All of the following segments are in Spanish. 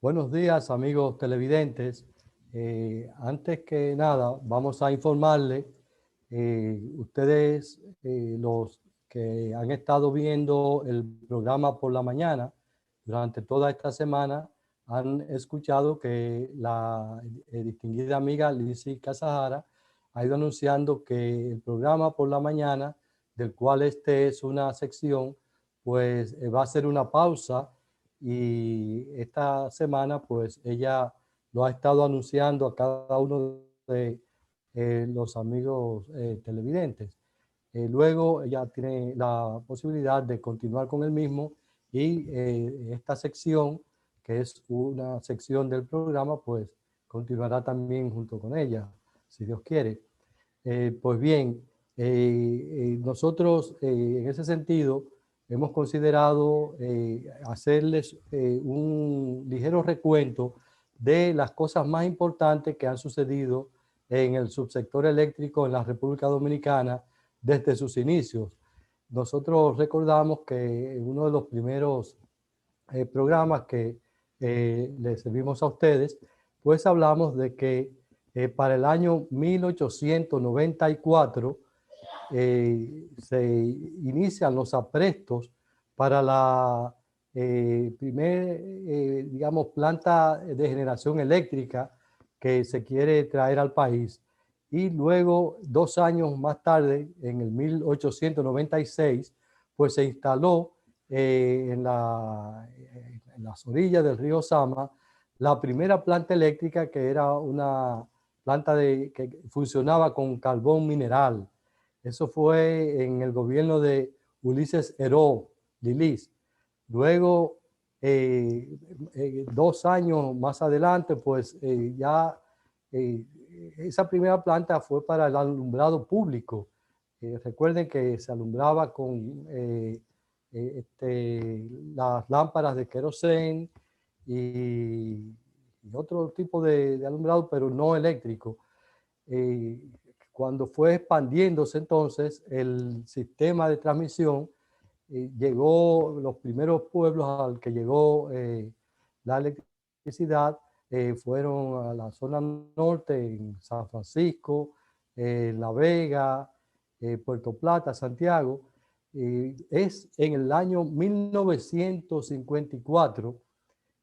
Buenos días, amigos televidentes. Antes que nada, vamos a informarles, ustedes, los que han estado viendo el programa por la mañana, durante toda esta semana, han escuchado que la distinguida amiga Lizzy Casajara ha ido anunciando que el programa por la mañana, del cual este es una sección, pues va a ser una pausa, y esta semana pues ella lo ha estado anunciando a cada uno de los amigos televidentes. Luego ella tiene la posibilidad de continuar con el mismo, y esta sección, que es una sección del programa, pues continuará también junto con ella, si Dios quiere. Pues bien, nosotros en ese sentido hemos considerado hacerles un ligero recuento de las cosas más importantes que han sucedido en el subsector eléctrico en la República Dominicana desde sus inicios. Nosotros recordamos que en uno de los primeros programas que les servimos a ustedes, pues hablamos de que para el año 1894 se inician los aprestos para la digamos, planta de generación eléctrica que se quiere traer al país. Y luego, 2 años más tarde, en el 1896, pues se instaló en las orillas del río Sama la primera planta eléctrica, que era una planta que funcionaba con carbón mineral. Eso fue en el gobierno de Ulises Heró Lilis. Luego, 2 años más adelante, pues ya esa primera planta fue para el alumbrado público. Recuerden que se alumbraba con las lámparas de querosén y otro tipo de alumbrado, pero no eléctrico. Cuando fue expandiéndose entonces el sistema de transmisión, llegó los primeros pueblos al que llegó la electricidad, fueron a la zona norte, en San Francisco, La Vega, Puerto Plata, Santiago. Es en el año 1954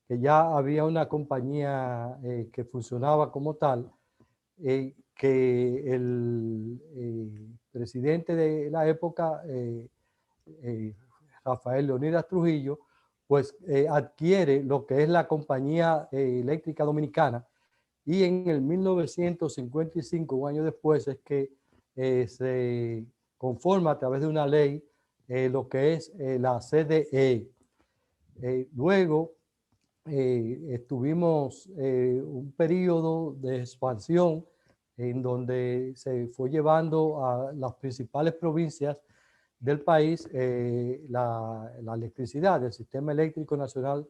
que ya había una compañía que funcionaba como tal, que el presidente de la época, eh, Rafael Leonidas Trujillo, pues adquiere lo que es la Compañía Eléctrica Dominicana, y en el 1955, un año después, es que se conforma a través de una ley lo que es la CDE. Luego estuvimos un periodo de expansión en donde se fue llevando a las principales provincias del país la electricidad del Sistema Eléctrico Nacional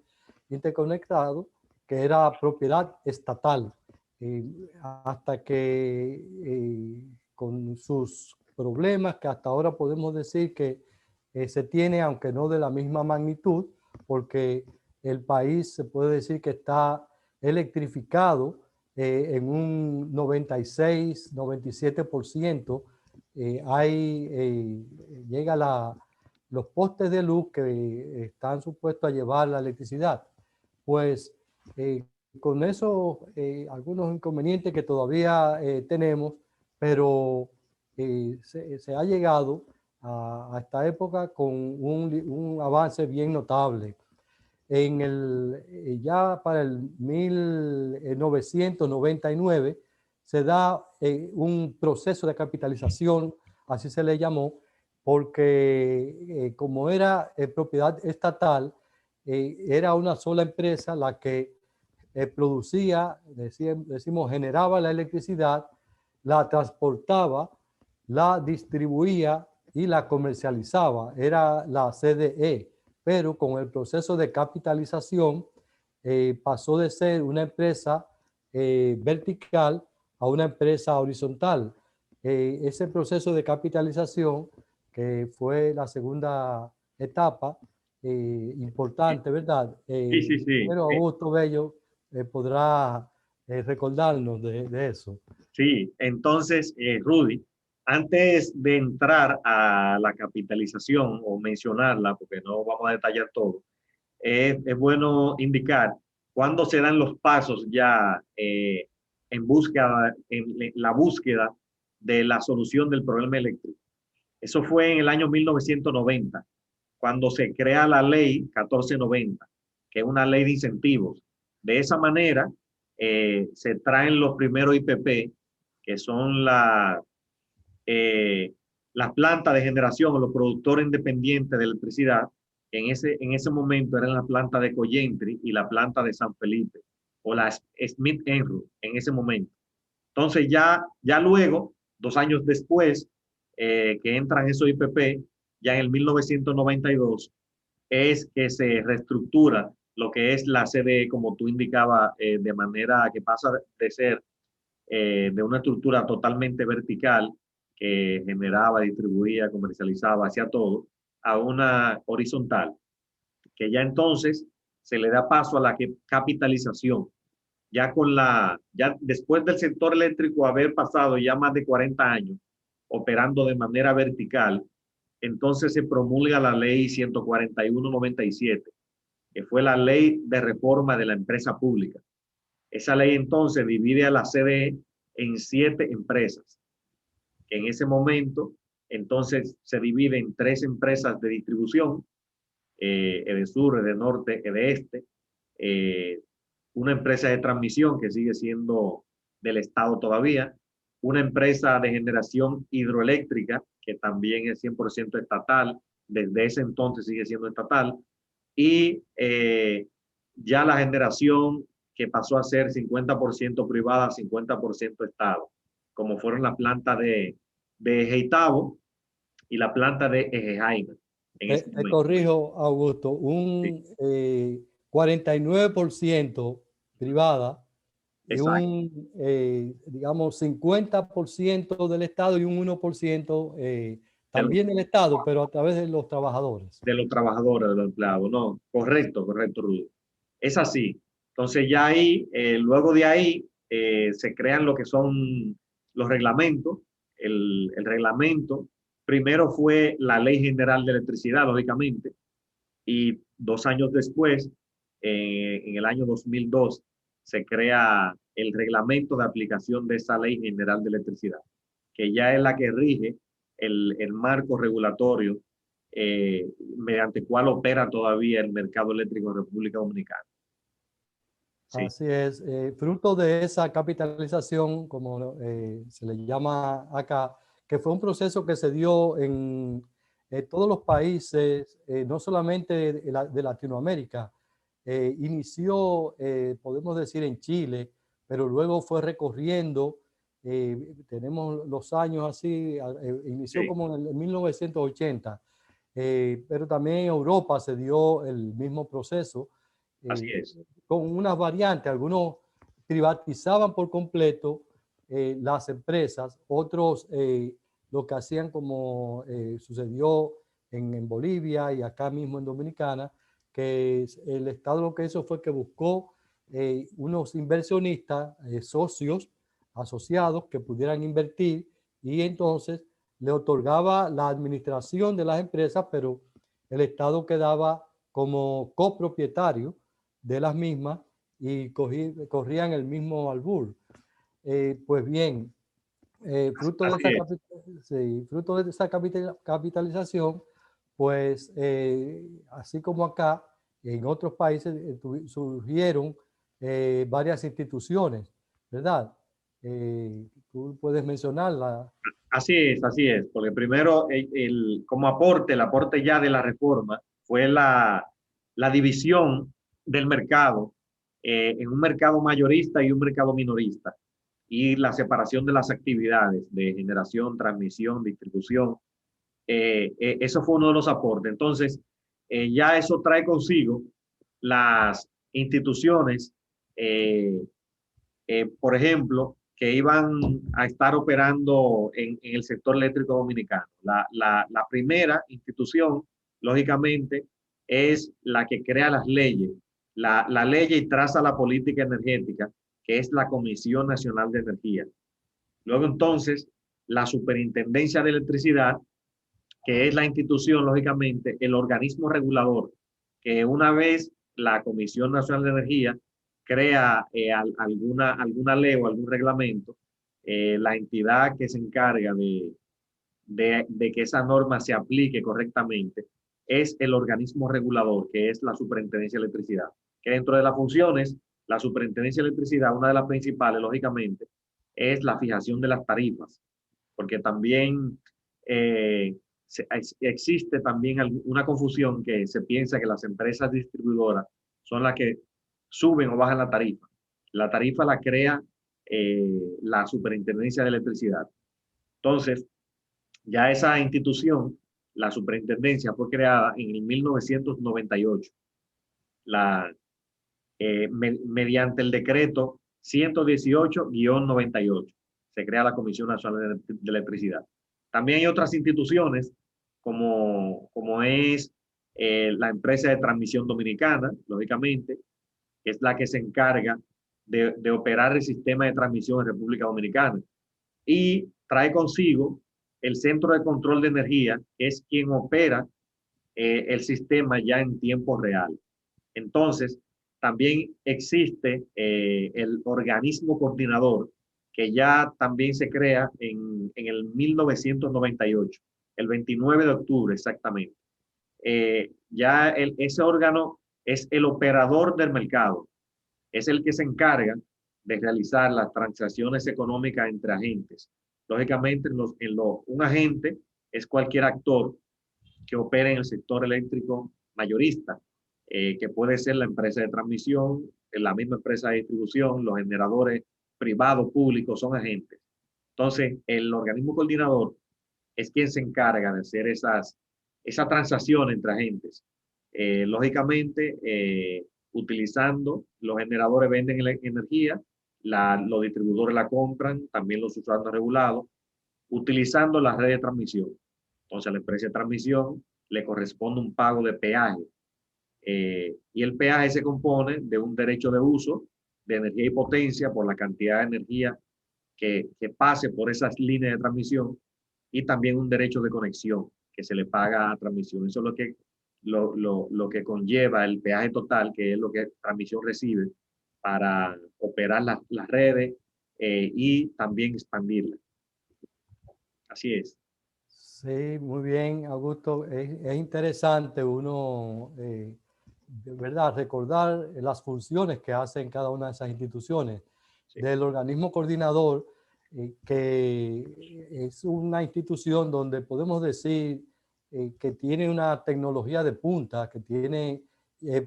Interconectado, que era propiedad estatal, hasta que con sus problemas, que hasta ahora podemos decir que se tiene, aunque no de la misma magnitud, porque el país se puede decir que está electrificado en un 96, 97%. Llega los postes de luz que están supuestos a llevar la electricidad. Pues con eso, algunos inconvenientes que todavía tenemos, pero se ha llegado a esta época con un avance bien notable. Ya para el 1999 se da un proceso de capitalización, así se le llamó, porque como era propiedad estatal, era una sola empresa la que producía, decimos, generaba la electricidad, la transportaba, la distribuía y la comercializaba. Era la CDE, pero con el proceso de capitalización pasó de ser una empresa vertical a una empresa horizontal. Ese proceso de capitalización, que fue la segunda etapa importante, ¿verdad? Sí, sí, sí. Primero, Augusto Bello podrá recordarnos de eso. Sí, entonces, Rudy, antes de entrar a la capitalización o mencionarla, porque no vamos a detallar todo, es bueno indicar cuándo se dan los pasos ya en la búsqueda de la solución del problema eléctrico. Eso fue en el año 1990, cuando se crea la ley 1490, que es una ley de incentivos. De esa manera, se traen los primeros IPP, que son las plantas de generación o los productores independientes de electricidad. En ese momento eran la planta de Coyentri y la planta de San Felipe, o la Smith Enro en ese momento. Entonces ya luego, 2 años después, que entran esos IPP, ya en el 1992, es que se reestructura lo que es la CDE, como tú indicabas, de manera que pasa de ser de una estructura totalmente vertical que generaba, distribuía, comercializaba, hacía todo, a una horizontal, que ya entonces se le da paso a la capitalización. Ya después del sector eléctrico haber pasado ya más de 40 años operando de manera vertical, entonces se promulga la ley 141/97, que fue la ley de reforma de la empresa pública. Esa ley entonces divide a la CDE en 7 empresas, que en ese momento entonces se divide en 3 empresas de distribución, Edesur, Edenorte, Edeeste, una empresa de transmisión que sigue siendo del Estado todavía, una empresa de generación hidroeléctrica que también es 100% estatal, desde ese entonces sigue siendo estatal, y ya la generación que pasó a ser 50% privada, 50% Estado, como fueron la planta de Geitabo y la planta de Ejejaima. Te corrijo, Augusto, un Sí. 49% privada y Exacto. un, digamos, 50% del Estado y un 1% también del Estado, pero a través de los trabajadores. De los trabajadores, de los empleados, no, correcto, Rudy. Es así. Entonces ya ahí, luego de ahí, se crean lo que son los reglamentos. El reglamento, primero fue la Ley General de Electricidad, lógicamente, y 2 años después, en el año 2002, se crea el reglamento de aplicación de esa Ley General de Electricidad, que ya es la que rige el marco regulatorio mediante el cual opera todavía el mercado eléctrico en República Dominicana. Sí. Así es. Fruto de esa capitalización, como se le llama acá, que fue un proceso que se dio en todos los países, no solamente de Latinoamérica. Inició, podemos decir, en Chile, pero luego fue recorriendo. Tenemos los años así, inició Sí. como en el 1980, pero también en Europa se dio el mismo proceso. Así es. Con unas variantes. Algunos privatizaban por completo las empresas, otros lo que hacían, como sucedió en Bolivia y acá mismo en Dominicana, que el Estado lo que hizo fue que buscó unos inversionistas, socios, asociados que pudieran invertir, y entonces le otorgaba la administración de las empresas, pero el Estado quedaba como copropietario de las mismas y corrían el mismo albur. Pues bien, fruto de esa capitalización, pues así como acá, en otros países surgieron varias instituciones, ¿verdad? Tú puedes mencionarla. Así es, porque primero como aporte, el aporte ya de la reforma fue la división del mercado en un mercado mayorista y un mercado minorista, y la separación de las actividades de generación, transmisión, distribución. Eso fue uno de los aportes. Entonces, ya eso trae consigo las instituciones, por ejemplo, que iban a estar operando en el sector eléctrico dominicano. La primera institución, lógicamente, es la que crea las leyes la ley y traza la política energética, que es la Comisión Nacional de Energía. Luego entonces, la Superintendencia de Electricidad, que es la institución, lógicamente, el organismo regulador, que una vez la Comisión Nacional de Energía crea alguna ley o algún reglamento, la entidad que se encarga de que esa norma se aplique correctamente es el organismo regulador, que es la Superintendencia de Electricidad. Que dentro de las funciones, la Superintendencia de Electricidad, una de las principales, lógicamente, es la fijación de las tarifas, porque también existe también una confusión que se piensa que las empresas distribuidoras son las que suben o bajan la tarifa. La tarifa la crea la Superintendencia de Electricidad. Entonces, ya esa institución, la superintendencia, fue creada en el 1998, mediante el decreto 118-98. Se crea la Comisión Nacional de Electricidad. También hay otras instituciones, como es la empresa de transmisión dominicana, lógicamente, que es la que se encarga de operar el sistema de transmisión en República Dominicana. Y trae consigo el Centro de Control de Energía, que es quien opera el sistema ya en tiempo real. Entonces, también existe el organismo coordinador, que ya también se crea en el 1998, el 29 de octubre exactamente. Ese órgano es el operador del mercado, es el que se encarga de realizar las transacciones económicas entre agentes. Lógicamente, un agente es cualquier actor que opere en el sector eléctrico mayorista, que puede ser la empresa de transmisión, la misma empresa de distribución, los generadores privados, públicos, son agentes. Entonces, el organismo coordinador es quien se encarga de hacer esa transacción entre agentes. Lógicamente, utilizando los generadores venden energía, los distribuidores la compran, también los usuarios regulados, utilizando la red de transmisión. Entonces, a la empresa de transmisión le corresponde un pago de peaje. Y el peaje se compone de un derecho de uso de energía y potencia por la cantidad de energía que pase por esas líneas de transmisión, y también un derecho de conexión que se le paga a transmisión. Eso es lo que conlleva el peaje total, que es lo que transmisión recibe para operar las redes y también expandirlas. Así es. Sí, muy bien, Augusto. Es interesante uno, de verdad, recordar las funciones que hacen cada una de esas instituciones. Sí. Del organismo coordinador, que es una institución donde podemos decir que tiene una tecnología de punta, que tiene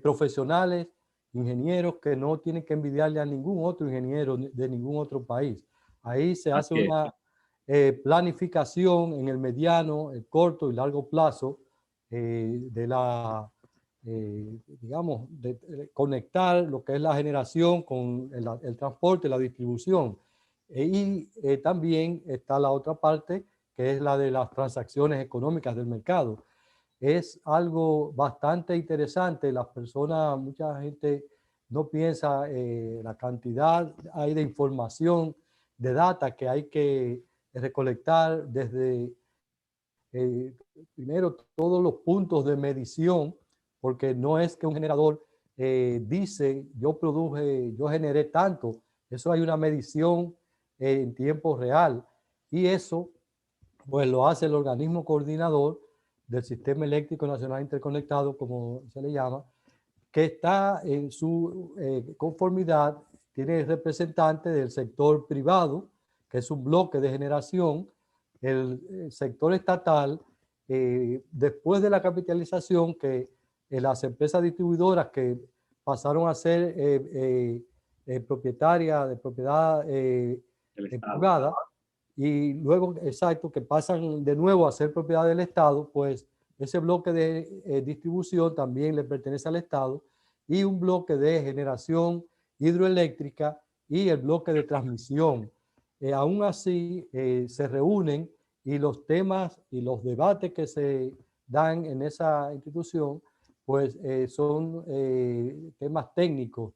profesionales, ingenieros que no tienen que envidiarle a ningún otro ingeniero de ningún otro país. Ahí se hace una planificación en el mediano, el corto y largo plazo digamos, de conectar lo que es la generación con el transporte, la distribución. Y también está la otra parte, que es la de las transacciones económicas del mercado. Es algo bastante interesante. Las personas, mucha gente no piensa la cantidad hay de información, de data que hay que recolectar desde primero todos los puntos de medición, porque no es que un generador dice yo produje, yo generé tanto. Eso hay una medición en tiempo real, y eso pues lo hace el organismo coordinador del Sistema Eléctrico Nacional Interconectado, como se le llama, que está en su conformidad, tiene representantes del sector privado, que es un bloque de generación, el sector estatal, después de la capitalización, que las empresas distribuidoras que pasaron a ser propietarias de propiedad privada, y luego, exacto, que pasan de nuevo a ser propiedad del Estado, pues ese bloque de distribución también le pertenece al Estado, y un bloque de generación hidroeléctrica y el bloque de transmisión. Aún así, se reúnen, y los temas y los debates que se dan en esa institución pues son temas técnicos,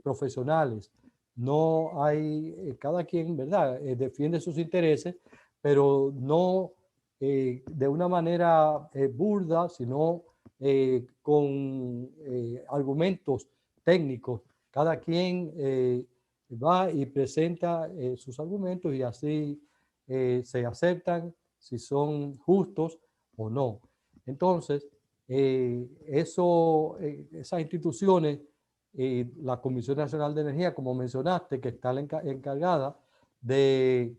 profesionales. No hay, cada quien, ¿verdad? Defiende sus intereses, pero no de una manera burda, sino con argumentos técnicos. Cada quien va y presenta sus argumentos y así se aceptan si son justos o no. Entonces, esas instituciones, la Comisión Nacional de Energía, como mencionaste, que está encargada de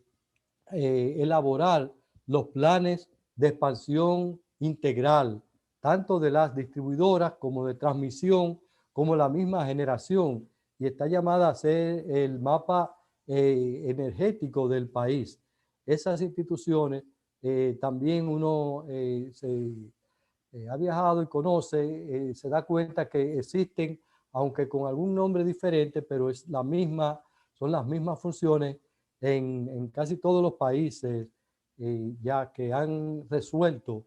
elaborar los planes de expansión integral, tanto de las distribuidoras como de transmisión, como la misma generación, y está llamada a ser el mapa energético del país. Esas instituciones también uno ha viajado y conoce, se da cuenta que existen, aunque con algún nombre diferente, pero es la misma, son las mismas funciones en casi todos los países, ya que han resuelto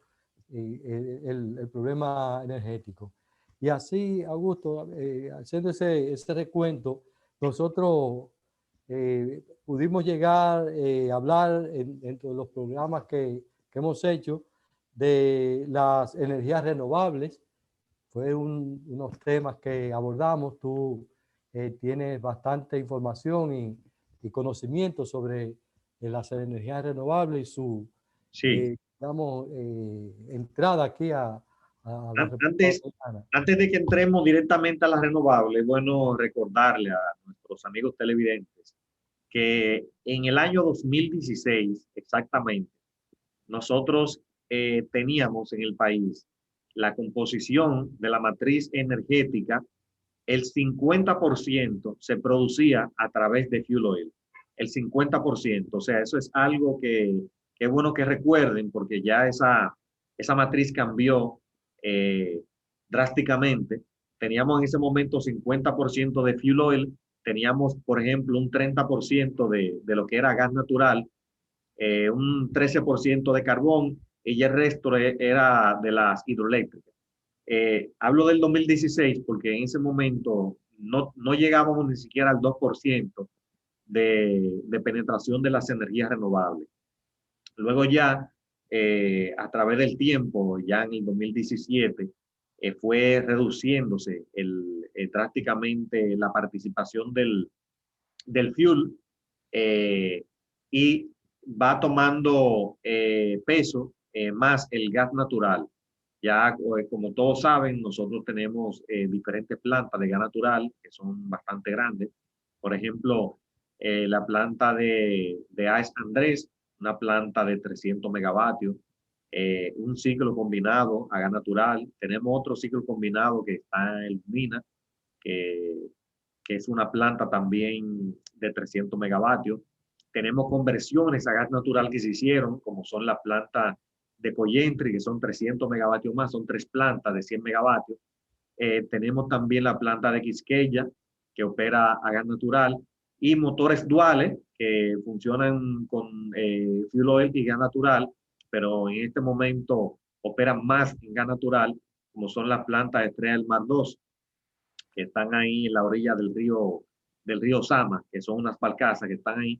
el problema energético. Y así, Augusto, haciendo ese recuento, nosotros pudimos llegar a hablar dentro de los programas que hemos hecho de las energías renovables. Fue unos temas que abordamos. Tú tienes bastante información y conocimiento sobre las energías renovables y su, Sí. digamos, entrada aquí a la República Antes, Dominicana. antes de que entremos directamente a las renovables, es bueno recordarle a nuestros amigos televidentes que en el año 2016, exactamente, nosotros teníamos en el país la composición de la matriz energética, el 50% se producía a través de fuel oil, el 50%. O sea, eso es algo que es bueno que recuerden porque ya esa matriz cambió eh, drásticamente. Teníamos en ese momento 50% de fuel oil, teníamos, por ejemplo, un 30% de lo que era gas natural, un 13% de carbón y el resto era de las hidroeléctricas. Hablo del 2016 porque en ese momento no llegábamos ni siquiera al 2% de penetración de las energías renovables. Luego ya, a través del tiempo, ya en el 2017, fue reduciéndose drásticamente la participación del fuel y va tomando peso más el gas natural. Ya, como todos saben, nosotros tenemos diferentes plantas de gas natural que son bastante grandes. Por ejemplo, la planta de AES Andrés, una planta de 300 megavatios, un ciclo combinado a gas natural. Tenemos otro ciclo combinado que está en Mina, que, que es una planta también de 300 megavatios. Tenemos conversiones a gas natural que se hicieron, como son las plantas de Coyentri, que son 300 megavatios más, son 3 plantas de 100 megavatios. Tenemos también la planta de Quisqueya, que opera a gas natural, y motores duales, que funcionan con fuel oil y gas natural, pero en este momento operan más en gas natural, como son las plantas de Estrella del Mar 2, que están ahí en la orilla del río Sama, que son unas palcasas que están ahí,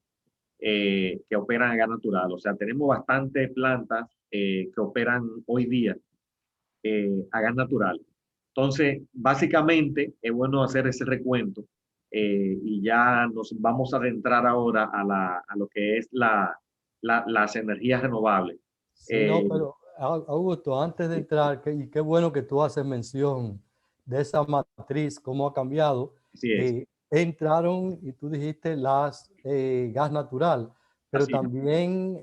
que operan a gas natural. O sea, tenemos bastantes plantas que operan hoy día a gas natural. Entonces, básicamente, es bueno hacer ese recuento y ya nos vamos a adentrar ahora a lo que es las energías renovables. Sí, no, pero Augusto, antes de entrar, y qué bueno que tú haces mención de esa matriz, cómo ha cambiado, Así es, entraron, y tú dijiste, las gas natural, pero así es. también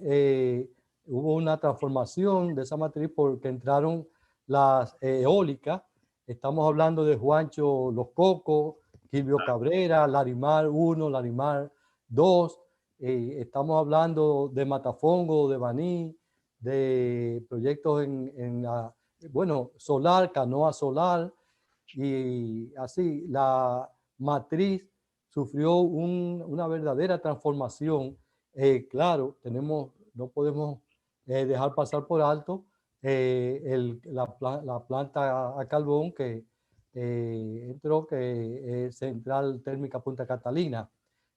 hubo una transformación de esa matriz porque entraron las eólicas. Estamos hablando de Juancho Los Cocos, Quilvio Cabrera, Larimar 1, Larimar 2. Estamos hablando de Matafongo, de Baní, de proyectos en la, bueno, solar, canoa solar, y así la matriz sufrió una verdadera transformación. Claro, no podemos dejar pasar por alto la planta a carbón que entró, que es Central Térmica Punta Catalina,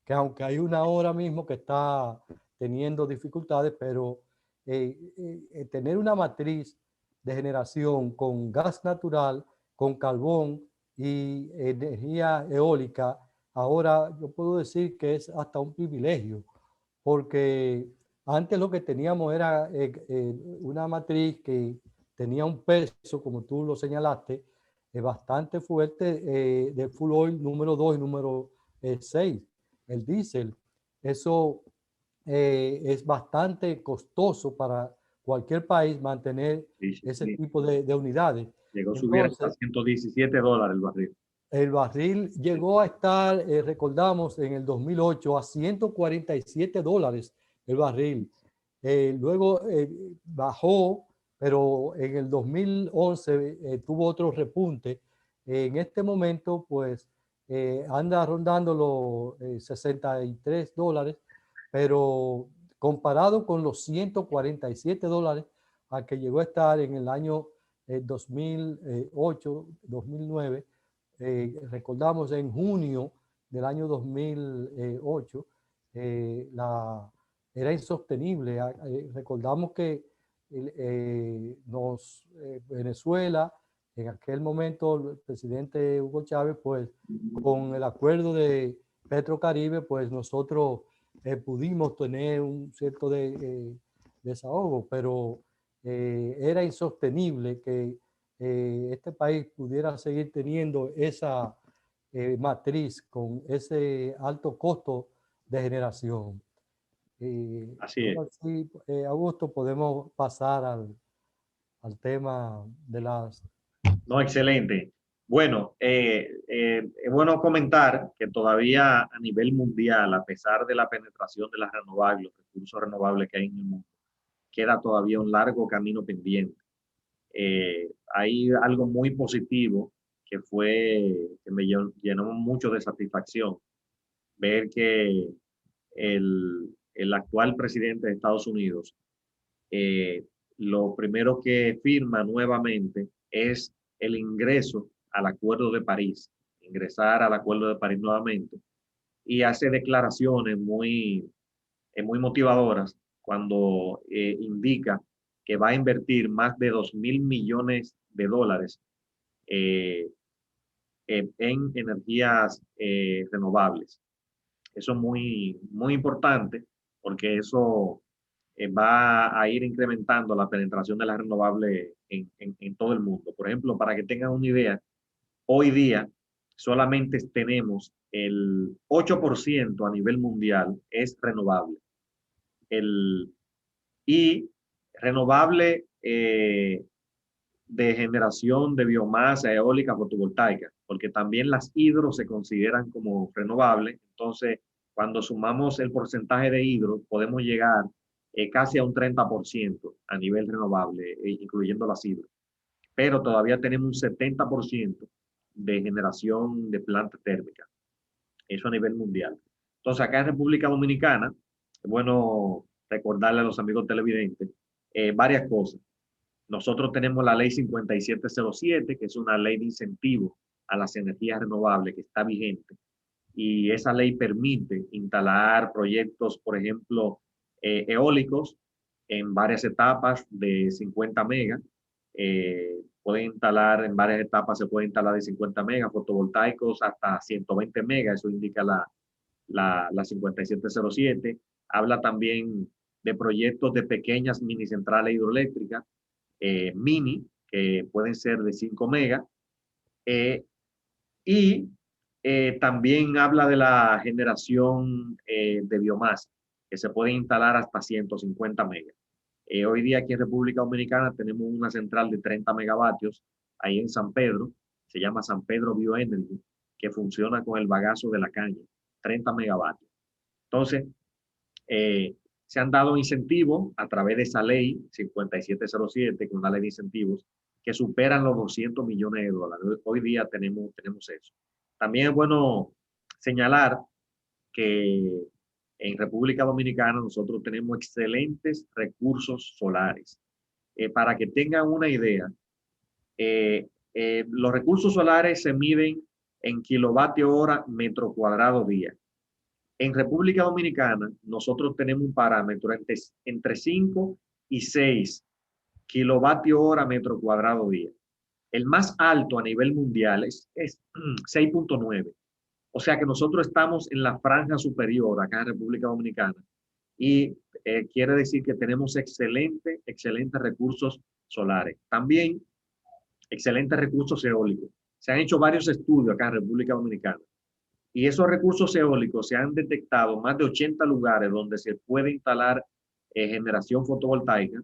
que aunque hay una ahora mismo que está teniendo dificultades, pero tener una matriz de generación con gas natural, con carbón y energía eólica, ahora yo puedo decir que es hasta un privilegio, porque antes lo que teníamos era una matriz que tenía un peso, como tú lo señalaste, bastante fuerte, de full oil número 2 y número 6, el diésel. Eso es bastante costoso para cualquier país mantener Sí, sí, ese sí. tipo de unidades. Llegó a subir hasta Entonces, $117 el barril. el barril llegó a estar, recordamos, en el 2008 a $147 el barril. Luego bajó, pero en el 2011 tuvo otro repunte. En este momento, pues, anda rondando los $63, pero comparado con los $147 a que llegó a estar en el año 2008, 2009, recordamos en junio del año 2008, era insostenible. Recordamos que Venezuela, en aquel momento, el presidente Hugo Chávez, pues con el acuerdo de Petrocaribe, pues nosotros pudimos tener un cierto desahogo, pero era insostenible que este país pudiera seguir teniendo esa matriz con ese alto costo de generación. Así es. Ahora sí, Augusto, podemos pasar al tema de las... No, excelente. Bueno, es bueno comentar que todavía a nivel mundial, a pesar de la penetración de las renovables, los recursos renovables que hay en el mundo, queda todavía un largo camino pendiente. Hay algo muy positivo que me llenó mucho de satisfacción, ver que el actual presidente de Estados Unidos, eh, lo primero que firma nuevamente es el ingreso al Acuerdo de París, ingresar al Acuerdo de París nuevamente, y hace declaraciones muy motivadoras cuando indica que va a invertir más de $2.000 millones eh, en energías renovables. Eso es muy importante porque eso va a ir incrementando la penetración de las renovables en todo el mundo. Por ejemplo, para que tengan una idea, hoy día solamente tenemos el 8% a nivel mundial es renovable. El, y renovable de generación de biomasa eólica fotovoltaica, porque también las hidro se consideran como renovables. Entonces, cuando sumamos el porcentaje de hidro, podemos llegar casi a un 30% a nivel renovable, incluyendo las hidro. Pero todavía tenemos un 70% de generación de planta térmica. Eso a nivel mundial. Entonces, acá en República Dominicana, es bueno recordarle a los amigos televidentes varias cosas. Nosotros tenemos la ley 5707, que es una ley de incentivo a las energías renovables que está vigente. Y esa ley permite instalar proyectos, por ejemplo, eólicos en varias etapas de 50 megas. Pueden instalar en varias etapas, se puede instalar de 50 megas, fotovoltaicos hasta 120 megas, eso indica la 5707. Habla también de proyectos de pequeñas mini centrales hidroeléctricas mini, que pueden ser de 5 megas, y también habla de la generación de biomasa, que se puede instalar hasta 150 megas. Hoy día aquí en República Dominicana tenemos una central de 30 megavatios, ahí en San Pedro, se llama San Pedro Bioenergy, que funciona con el bagazo de la caña, 30 megavatios. Entonces, se han dado incentivos a través de esa ley 5707, que es una ley de incentivos, que superan los $200 millones. Hoy día tenemos eso. También es bueno señalar que en República Dominicana nosotros tenemos excelentes recursos solares. para que tengan una idea, los recursos solares se miden en kilovatio hora metro cuadrado día. En República Dominicana, nosotros tenemos un parámetro entre 5 y 6 kilovatio hora metro cuadrado día. El más alto a nivel mundial es 6.9. O sea que nosotros estamos en la franja superior acá en República Dominicana y quiere decir que tenemos excelentes recursos solares. También excelentes recursos eólicos. Se han hecho varios estudios acá en República Dominicana y esos recursos eólicos se han detectado más de 80 lugares donde se puede instalar generación fotovoltaica,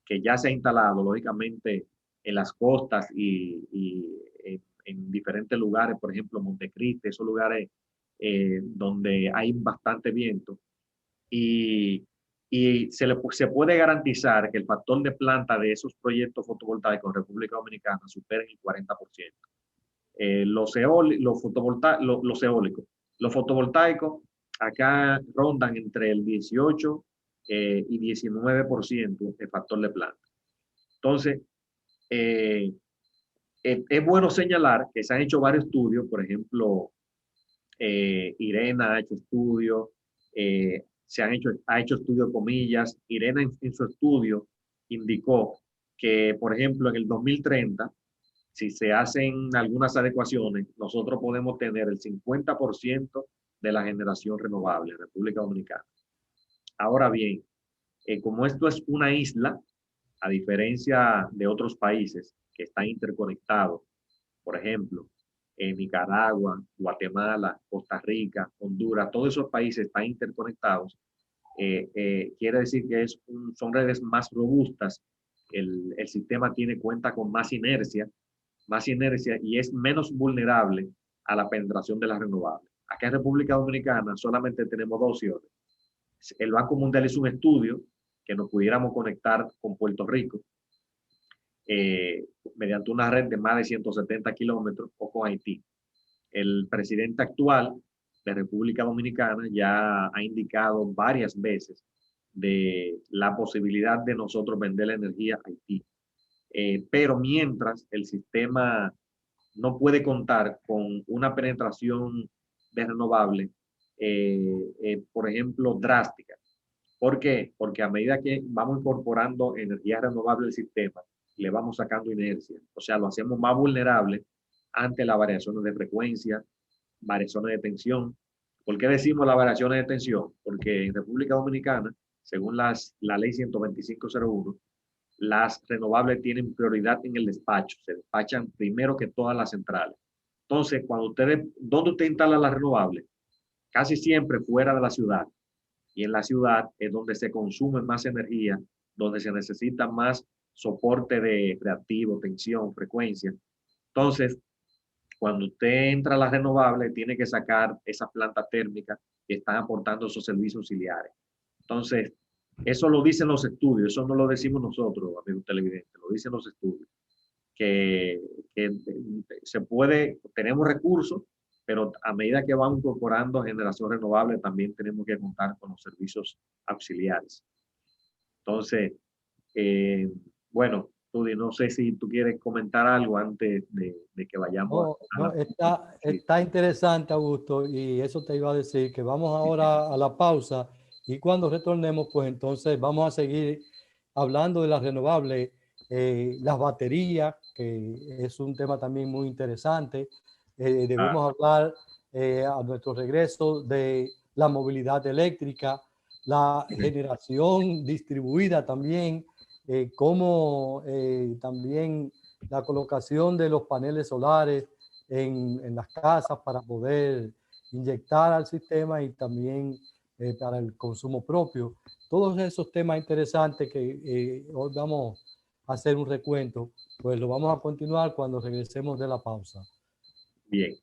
que ya se ha instalado, lógicamente, en las costas y en diferentes lugares, por ejemplo, Montecristi, esos lugares donde hay bastante viento. Y se puede garantizar que el factor de planta de esos proyectos fotovoltaicos en República Dominicana superen el 40%. Los eólicos, los fotovoltaicos acá rondan entre el 18 y 19% de factor de planta. Entonces, es bueno señalar que se han hecho varios estudios, por ejemplo, IRENA ha hecho estudios, ha hecho estudios comillas. IRENA en su estudio indicó que, por ejemplo, en el 2030, si se hacen algunas adecuaciones, nosotros podemos tener el 50% de la generación renovable en República Dominicana. Ahora bien, como esto es una isla, a diferencia de otros países que están interconectados, por ejemplo, Nicaragua, Guatemala, Costa Rica, Honduras, todos esos países están interconectados, quiere decir que son redes más robustas, el sistema cuenta con más inercia y es menos vulnerable a la penetración de las renovables. Acá en República Dominicana solamente tenemos dos opciones. El Banco Mundial hizo un estudio que nos pudiéramos conectar con Puerto Rico mediante una red de más de 170 kilómetros o con Haití. El presidente actual de República Dominicana ya ha indicado varias veces de la posibilidad de nosotros vender la energía a Haití. Pero mientras el sistema no puede contar con una penetración de renovable, por ejemplo, drástica. ¿Por qué? Porque a medida que vamos incorporando energía renovable al sistema, le vamos sacando inercia. O sea, lo hacemos más vulnerable ante las variaciones de frecuencia, variaciones de tensión. ¿Por qué decimos las variaciones de tensión? Porque en República Dominicana, según la ley 125.01, las renovables tienen prioridad en el despacho. Se despachan primero que todas las centrales. Entonces, ¿dónde usted instala las renovables? Casi siempre fuera de la ciudad. Y en la ciudad es donde se consume más energía, donde se necesita más soporte de reactivo, tensión, frecuencia. Entonces, cuando usted entra a las renovables, tiene que sacar esas plantas térmicas que están aportando esos servicios auxiliares. Entonces, eso lo dicen los estudios, eso no lo decimos nosotros, amigos televidentes, lo dicen los estudios. Que se puede, tenemos recursos, pero a medida que vamos incorporando generación renovable, también tenemos que contar con los servicios auxiliares. Entonces, bueno, Tudy, no sé si tú quieres comentar algo antes de que vayamos está interesante, Augusto, y eso te iba a decir, que vamos ahora a la pausa y cuando retornemos, pues entonces vamos a seguir hablando de las renovables, las baterías, que es un tema también muy interesante. Debemos hablar a nuestro regreso de la movilidad eléctrica, la generación distribuida también, como también la colocación de los paneles solares en las casas para poder inyectar al sistema y también para el consumo propio. Todos esos temas interesantes que hoy vamos a hacer un recuento, pues lo vamos a continuar cuando regresemos de la pausa. Bien.